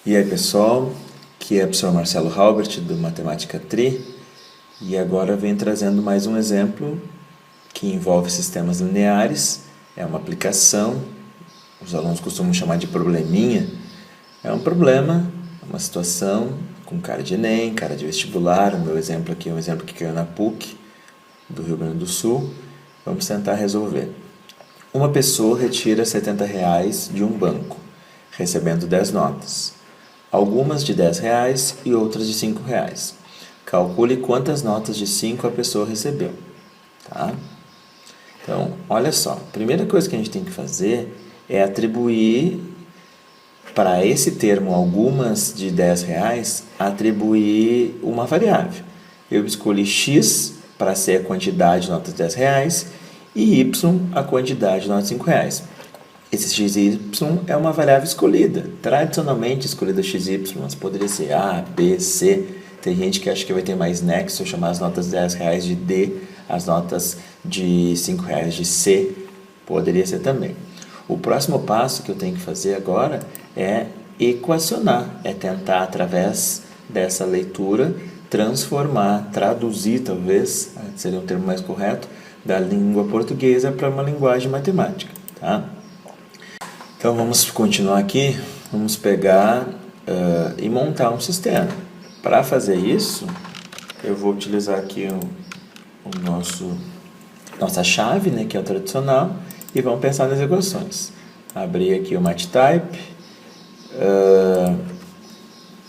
E aí pessoal, aqui é o professor Marcelo Halbert do Matemática Tri e agora venho trazendo mais um exemplo que envolve sistemas lineares. É uma aplicação, os alunos costumam chamar de probleminha. É um problema, uma situação com cara de Enem, cara de vestibular. O meu exemplo aqui é um exemplo que caiu na PUC do Rio Grande do Sul. Vamos tentar resolver. Uma pessoa retira R$70 de um banco, recebendo 10 notas. Algumas de R$10 e outras de R$5. Calcule quantas notas de 5 a pessoa recebeu. Tá? Então, olha só. A primeira coisa que a gente tem que fazer é atribuir, para esse termo, algumas de R$10, atribuir uma variável. Eu escolhi x para ser a quantidade de notas de R$10 e y a quantidade de notas de R$5. Esse x e y é uma variável escolhida, tradicionalmente escolhida x e y, mas poderia ser A, B, C. Tem gente que acha que vai ter mais nexo, eu chamar as notas de R$10 de D, as notas de R$5 de C, poderia ser também. O próximo passo que eu tenho que fazer agora é equacionar, é tentar, através dessa leitura, transformar, traduzir, talvez, seria um termo mais correto, da língua portuguesa para uma linguagem matemática, tá? Então vamos continuar aqui, vamos pegar e montar um sistema. Para fazer isso, eu vou utilizar aqui nossa chave, né, que é o tradicional, e vamos pensar nas equações. Abrir aqui o MathType.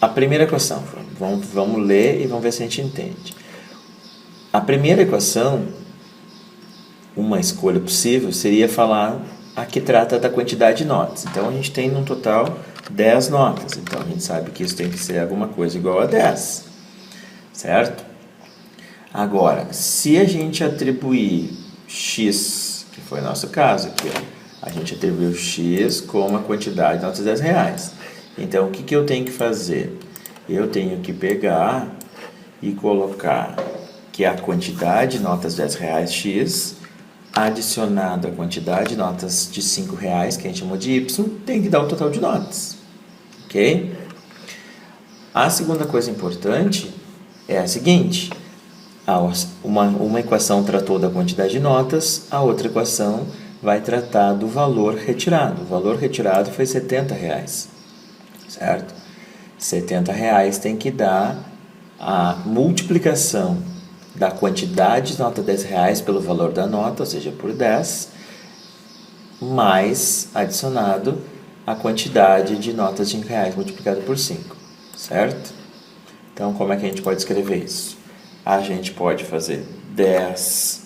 A primeira equação, vamos ler e vamos ver se a gente entende. A primeira equação, uma escolha possível, seria falar a que trata da quantidade de notas. Então, a gente tem no total 10 notas. Então, a gente sabe que isso tem que ser alguma coisa igual a 10. Certo? Agora, se a gente atribuir x, que foi o nosso caso aqui, ó, a gente atribuiu x como a quantidade de notas de R$10. Então, o que eu tenho que fazer? Eu tenho que pegar e colocar que a quantidade de notas de R$10 x adicionado à quantidade de notas de R$5, que a gente chamou de y, tem que dar o total de notas. Ok? A segunda coisa importante é a seguinte: uma equação tratou da quantidade de notas, a outra equação vai tratar do valor retirado. O valor retirado foi R$70, certo? R$70 tem que dar a multiplicação da quantidade de nota de R$10 pelo valor da nota, ou seja, por 10, mais adicionado a quantidade de notas de R$5 multiplicado por 5, certo? Então, como é que a gente pode escrever isso? A gente pode fazer 10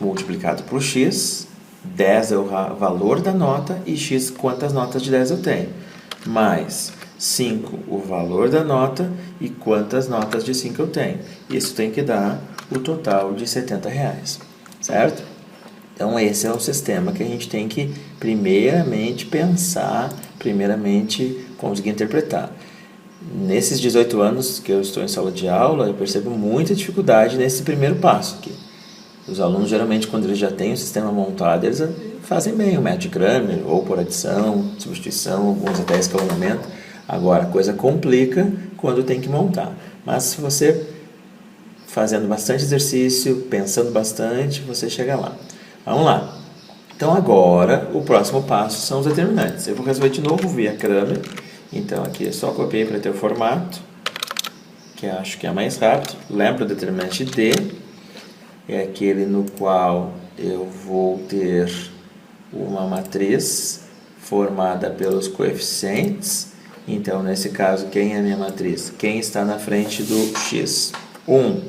multiplicado por x, 10 é o valor da nota e x quantas notas de 10 eu tenho, mais 5 o valor da nota e quantas notas de 5 eu tenho. Isso tem que dar o total de R$70, certo? Então, esse é o sistema que a gente tem que primeiramente pensar, primeiramente conseguir interpretar. Nesses 18 anos que eu estou em sala de aula, eu percebo muita dificuldade nesse primeiro passo aqui. Os alunos, geralmente, quando eles já têm o sistema montado, eles fazem bem o método de Cramer, ou por adição, substituição, alguns até escalonamento. Agora, a coisa complica quando tem que montar. Mas se você fazendo bastante exercício, pensando bastante, você chega lá. Vamos lá. Então, agora, o próximo passo são os determinantes. Eu vou resolver de novo via Cramer. Então, aqui eu só copiei para ter o formato, que eu acho que é mais rápido. Lembra o determinante D, é aquele no qual eu vou ter uma matriz formada pelos coeficientes. Então, nesse caso, quem é a minha matriz? Quem está na frente do x? 1.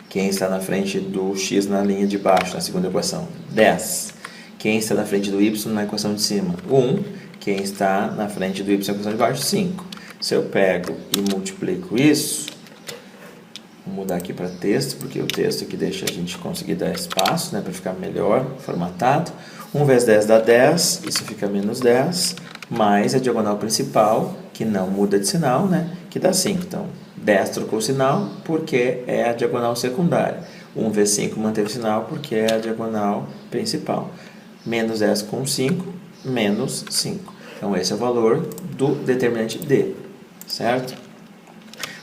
Quem está na frente do x na linha de baixo, na segunda equação? 10. Quem está na frente do y na equação de cima? 1. Quem está na frente do y na equação de baixo? 5. Se eu pego e multiplico isso, vou mudar aqui para texto, porque o texto aqui deixa a gente conseguir dar espaço, né, para ficar melhor formatado. 1 vezes 10 dá 10, isso fica menos 10, mais a diagonal principal, que não muda de sinal, né, que dá 5. Então, 10 trocou o sinal porque é a diagonal secundária. 1 vezes 5 manteve o sinal porque é a diagonal principal. Menos 10 com 5, menos 5. Então, esse é o valor do determinante D, certo?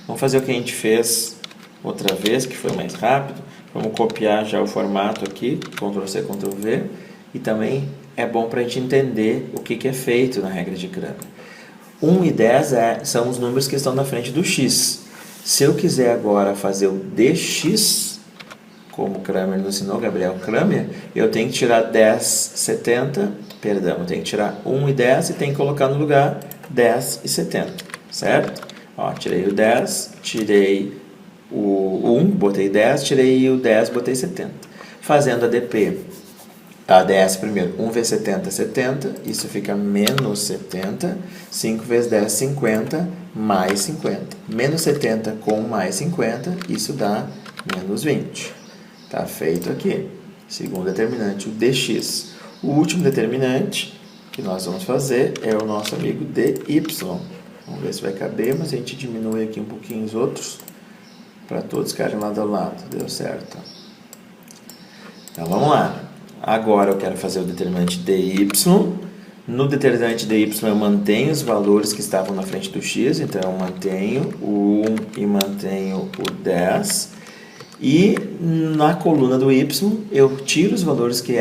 Vamos fazer o que a gente fez outra vez, que foi mais rápido. Vamos copiar já o formato aqui, Ctrl+C, Ctrl+V, e também é bom para a gente entender o que é feito na regra de Cramer. 1 e 10 são os números que estão na frente do x. Se eu quiser agora fazer o dx, como o Cramer nos ensinou, Gabriel Cramer, eu tenho que tirar 10, 70, perdão, eu tenho que tirar 1 e 10 e tenho que colocar no lugar 10 e 70, certo? Ó, tirei o 10, tirei o 1, botei 10, tirei o 10, botei 70. Fazendo a DP, a 10 primeiro, 1 vezes 70, 70, isso fica menos 70, 5 vezes 10, 50, mais 50. Menos 70 com mais 50, isso dá menos 20. Tá feito aqui. Segundo determinante, o dx. O último determinante que nós vamos fazer é o nosso amigo dy. Vamos ver se vai caber, mas a gente diminui aqui um pouquinho os outros, para todos ficarem lado a lado. Deu certo. Então, vamos lá. Agora eu quero fazer o determinante dy. No determinante dy eu mantenho os valores que estavam na frente do x, então eu mantenho o 1 e mantenho o 10. E na coluna do y, eu tiro os valores que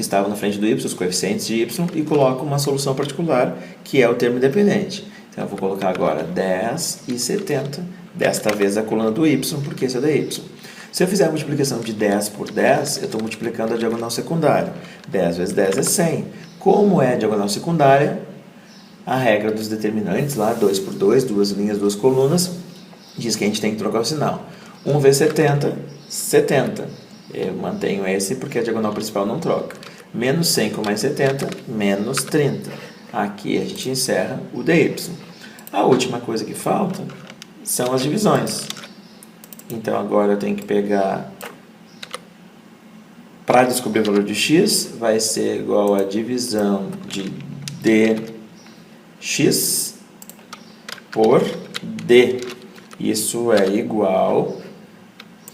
estavam na frente do y, os coeficientes de y, e coloco uma solução particular, que é o termo independente. Então, eu vou colocar agora 10 e 70, desta vez a coluna do y, porque esse é da y. Se eu fizer a multiplicação de 10 por 10, eu estou multiplicando a diagonal secundária. 10 vezes 10 é 100. Como é a diagonal secundária, a regra dos determinantes, lá, 2 por 2, duas linhas, duas colunas, diz que a gente tem que trocar o sinal. 1 vezes 70, 70. Eu mantenho esse porque a diagonal principal não troca. Menos 100 com mais 70, menos 30. Aqui a gente encerra o dy. A última coisa que falta são as divisões. Então, agora eu tenho que pegar... Para descobrir o valor de x, vai ser igual a divisão de dx por d. Isso é igual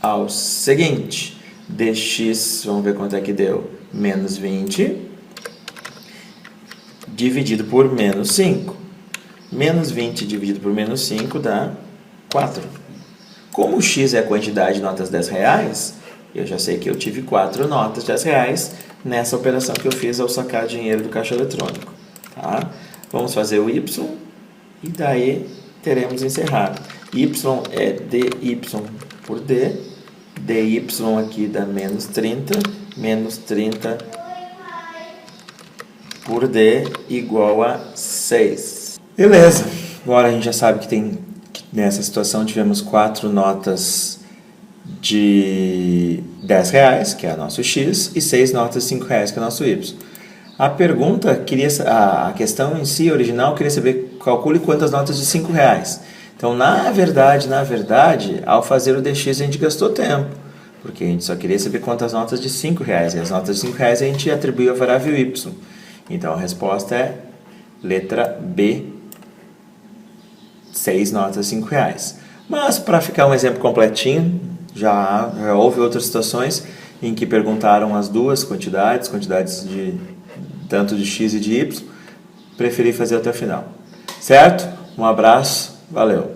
ao seguinte, dx, vamos ver quanto é que deu, menos 20, dividido por menos 5. Menos 20 dividido por menos 5 dá 4. Como o x é a quantidade de notas 10 reais, eu já sei que eu tive 4 notas de 10 reais nessa operação que eu fiz ao sacar dinheiro do caixa eletrônico. Tá? Vamos fazer o y e daí teremos encerrado. Y é dy por d. dy aqui dá menos 30 por d igual a 6. Beleza, agora a gente já sabe que nessa situação tivemos 4 notas de 10 reais, que é o nosso x, e 6 notas de 5 reais, que é o nosso y. A questão em si, original, queria saber, calcule quantas notas de 5 reais. Então, na verdade, ao fazer o dx a gente gastou tempo, porque a gente só queria saber quantas notas de 5 reais, e as notas de 5 reais a gente atribuiu a variável y. Então, a resposta é letra B, 6 notas de 5 reais. Mas, para ficar um exemplo completinho, já houve outras situações em que perguntaram as duas quantidades tanto de x e de y, preferi fazer até o final. Certo? Um abraço, valeu!